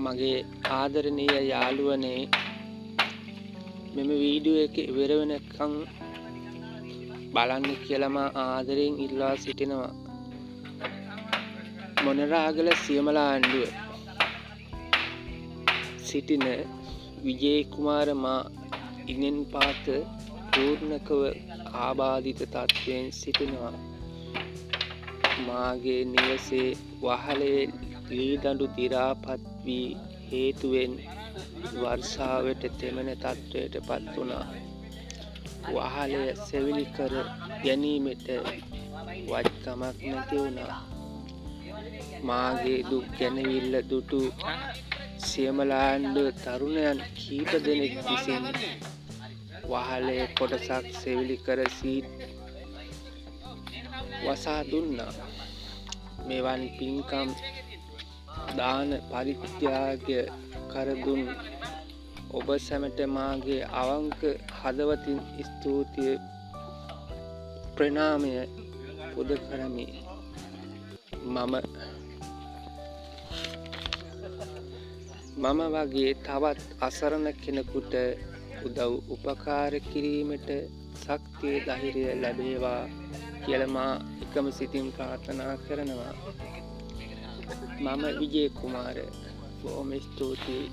මගේ ආදරණීය යාළුවනේ මෙම වීඩියෝ එක ඉවර වෙනකන් බලන්න කියලා මා ආදරෙන් ඉල්ලා සිටිනවා. මොනරාගල සියමලා ආණ්ඩුව සිටින විජේ කුමාර මා ඉනෙන් පාත පූර්ණකව ආබාධිත තත්ත්වයෙන් සිටිනවා. මාගේ නිවසේ වහලේ ලී දඬු දිරාපත් වී හේතුවෙන් වර්ෂාවට තෙමෙන තත්ත්වයට පත් වුණා. වහලය සෙවිලි කර ගැනීමට වත්කමක් නැති වුණා. මාගේ දුක් ගැනවිල්ල දුටු සියමලාණ්ඩුව තරුණයන් කීප දෙනෙක් විසින් වහලේ කොටසක් සෙවිලි කර වසා දුන්නා. මෙවන් පින්කම් දාන පරිත්‍යාග කරදුන් ඔබ සැමට මාගේ අවංක හදවතින් ස්තුතිය ප්‍රණාමය පුද කරමි. මම වගේ තවත් අසරණ කෙනෙකුට උදව් උපකාර කිරීමට ශක්තිය ධෛර්යය ලැබේවා කියලා මා එකම සිතින් ප්‍රාර්ථනා කරනවා. මම විජේ කුමාර. බොහොම ස්තුතියි.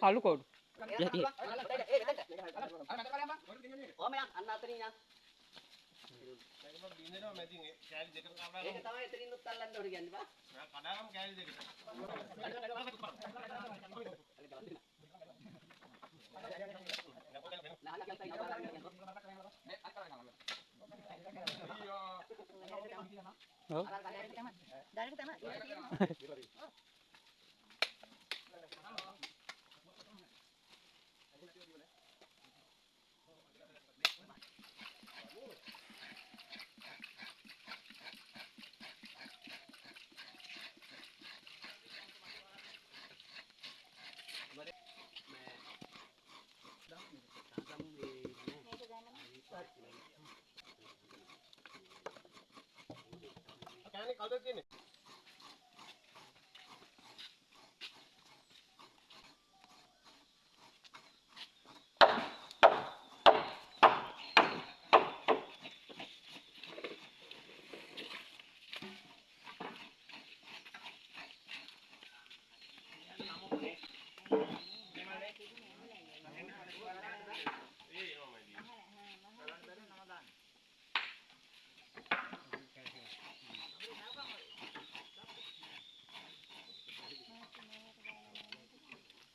කලු කෝඩ්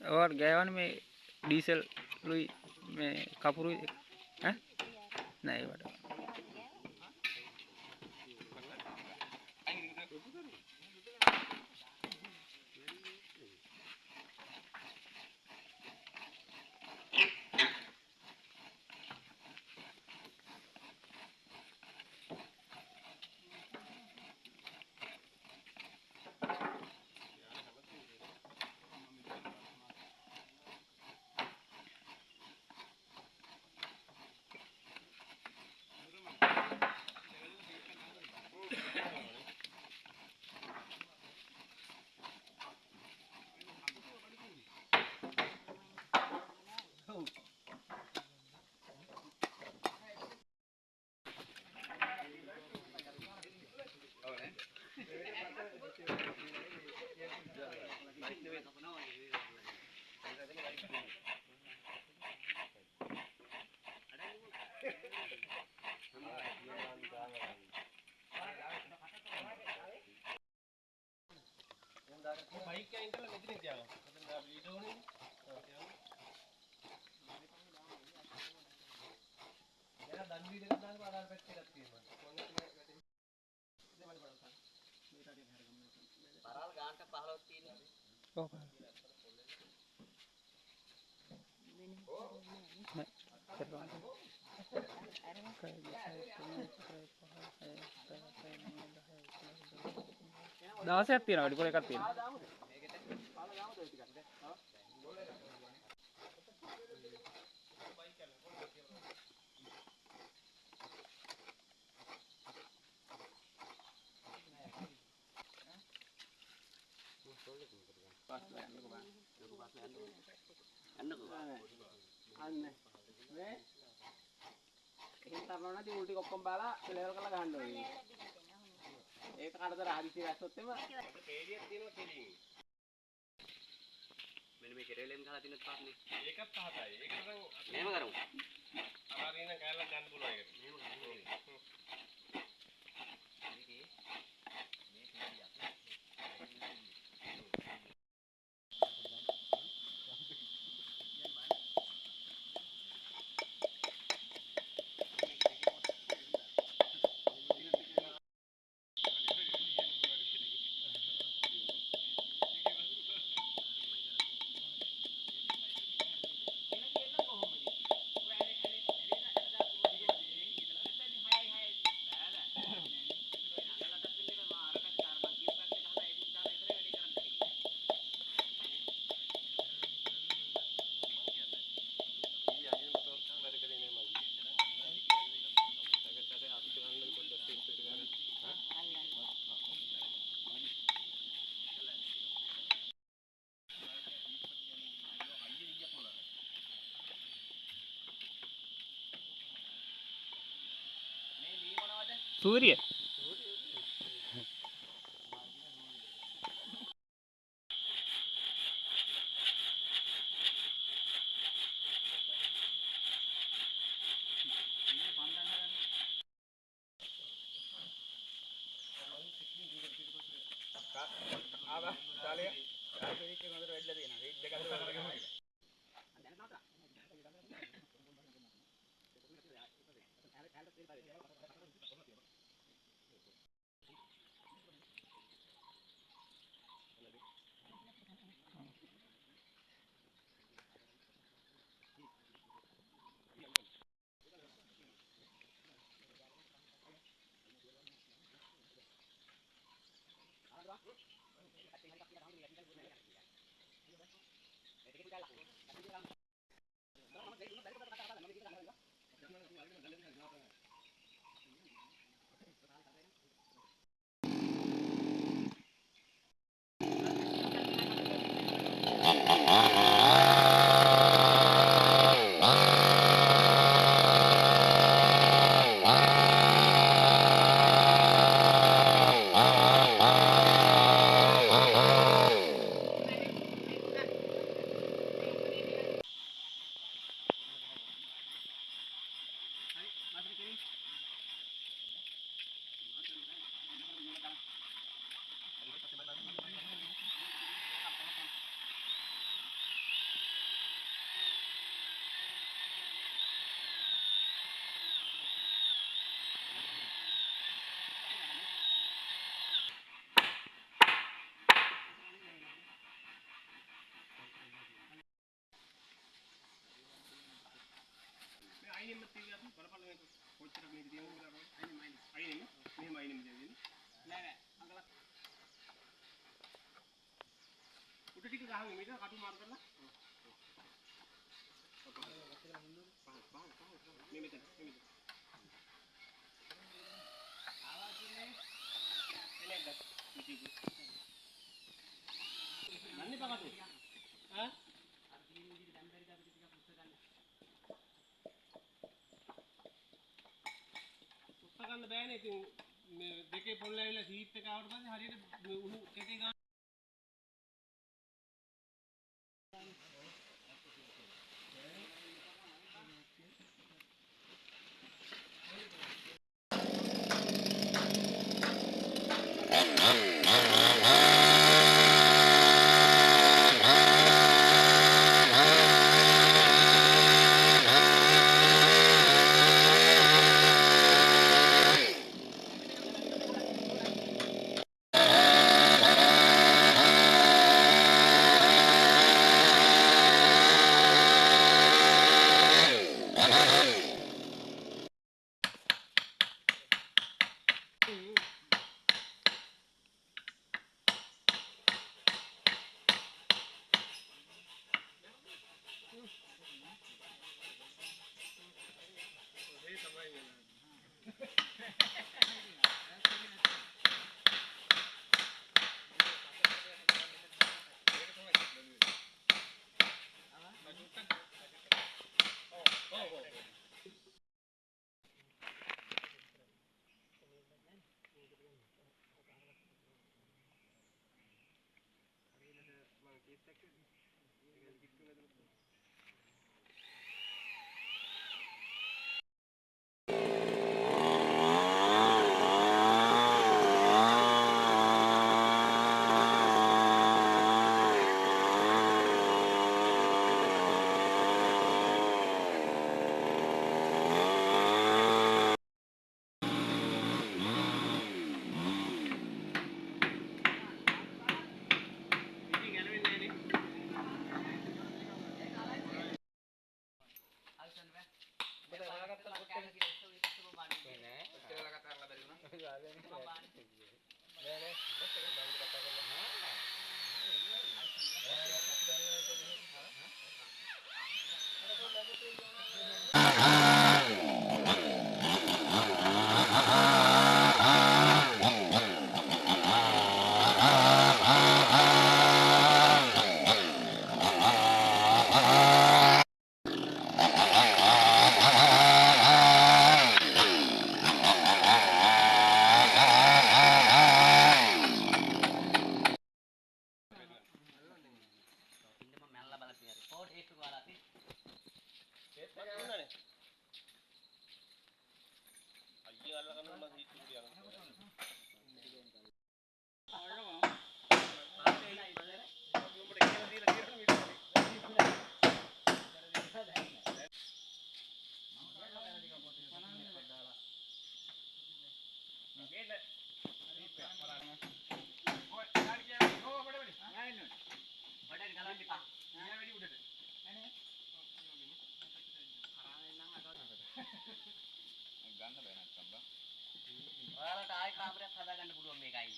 और गैवन में डीजल लुई में कपूर है नहीं बड़ा Oh, Nek, terang. Kayak bisa itu, kayak dahsyat තියෙනවා ඩිපෝල් එකක් තියෙනවා. අන්න මේ එහෙන් තරනවා නැති උල් ටික ඔක්කොම බාලා ලෙවල් කරලා ගහන්න ඕනේ. ඒක කඩතර හදිසි වැස්සොත් එම කේඩියක් තියෙනවා කෙලින්. මෙන්න මේ කෙරෙලෙන් ගහලා තියෙන පාස්නේ. ඒකත් පහතයි. ඒක නම් එහෙම කරමු. අමාරින් නම් කෑල්ලක් ගන්න පුළුවන් ඒක. මෙහෙම ගන්න. සූර්ය ගන්න බෑනේ ඉතින් මේ දෙකේ පොල් ඇවිල්ලා සීට් එක ආවට පස්සේ හරියට උණු කෙටේ ගන්න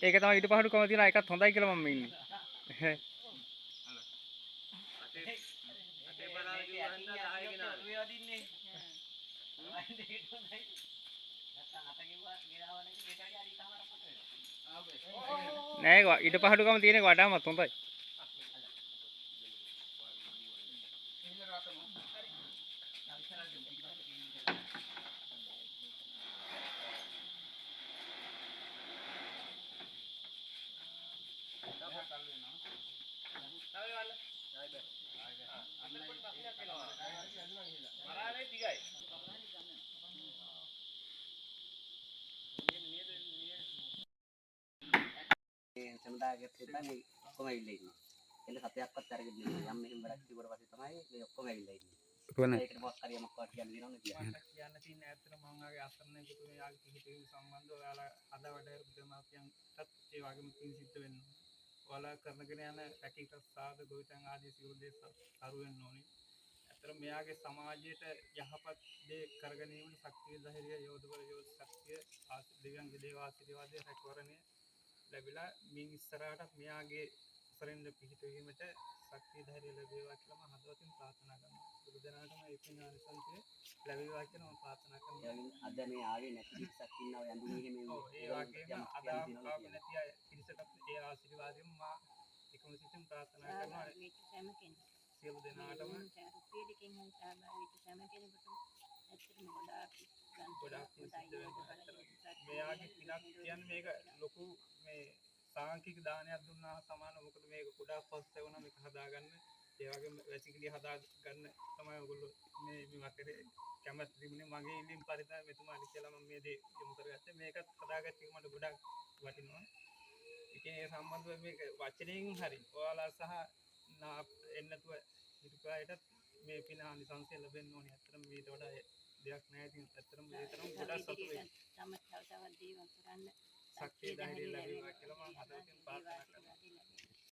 ඒක තමයි ඊට පහඩුකම තියෙන එකත් හොඳයි කියලා මම ඉන්නේ. නෑ ඊට පහඩුකම තියෙන එක වඩාමත් හොඳයි. සමුදායයක් හිටලා මේ ඔක්කොම ඇවිල්ලා ඉන්නවා. එන්න සතයක්වත් අරගෙන ඉන්නවා. යම් මෙහෙම වැඩක් කිව්වට පස්සේ තමයි මේ ඔක්කොම ඇවිල්ලා ඉන්නේ. කොහොමද? ඒකට මොකක් හරි යමක් වත් කියන්න දෙනවනේ කියලා. කියන්න තියෙන ඇත්තට මම ආගේ අසරණයෙකුට මෙයාගේ පිහිටීම සම්බන්ධව ඔයාලා හදවඩ දෙමාපියන්ටත් ඒ වගේම පින් සිද්ධ වෙන්න ඕනේ. ඔයාලා කරනගෙන යන රැකීමක් සාද ගොවිතැන් ආදී සියලු දේ කරු වෙන්න ඕනේ. ඇත්තට මෙයාගේ සමාජයට යහපත් දේ කරගෙන යීමේ ශක්තිය ධෛර්යය යෝධවල යෝධ ශක්තිය දෙවියන්ගේ දේව ආශිර්වාදය රැකවරණය ලැබිලා මින් ඉස්සරහට මෙයාගේ උපරිම පිහිට වීමට ශක්තිය ධෛර්යය ලැබේවා කියලා මම හදවතින් ප්‍රාර්ථනා කරනවා. බුදු දනටම ඒ පින් ආනිසංසය ලැබේවා කියලා මම ප්‍රාර්ථනා කරනවා. අද මේ ආවේ නැති පිටසක් ඉන්නවා යඳුනේ එහෙම ඒ වගේම අද ආපු නැති අය පිරිසට ඒ ආශිර්වාදයෙන් මා එකම සිතින් ප්‍රාර්ථනා කරනවා. මේක සෑම කෙනෙක් සියලු දෙනාටම රුපියලකින් හරි සහභාගී වෙච්ච සෑම කෙනෙකුටම ඇත්තටම ගොඩාක් සිද්ධ වෙනවා. මෙයාගේ පිනක් කියන්නේ මේක ලොකු මේ සාංකික දානයක් දුන්නා සමාන. මොකද මේක ගොඩාක් පස්සේ වුණා මේක හදාගන්න. ඒ වගේම වැසිකිලි හදාගන්න තමයි ඔයගොල්ලෝ මේ වටේ කැමති තිබුණේ. මගේ ඉල්ලීම් පරිදි මෙතුමාට කියලා මම මේ දේ යොමු කරගත්තා. මේකත් හදාගත්ත එක මට ගොඩාක් වටිනවා. ඒකේ සම්බන්ධව මේක වචනයෙන් හරි ඔයාලා සහ එන්නතුව හිතපායටත් මේ පින ආනිසංසය ලැබෙන්න ඕනේ. අත්‍තරම මේට වඩා දෙයක් නැහැ. ඉතින් අත්‍තරම මේ තරම් ගොඩක් සතුටුයි. තව දේවල් කරන්න ශක්තිය ධෛර්යය ලැබේවා කියලා මම හදවතින් ප්‍රාර්ථනා කරනවා.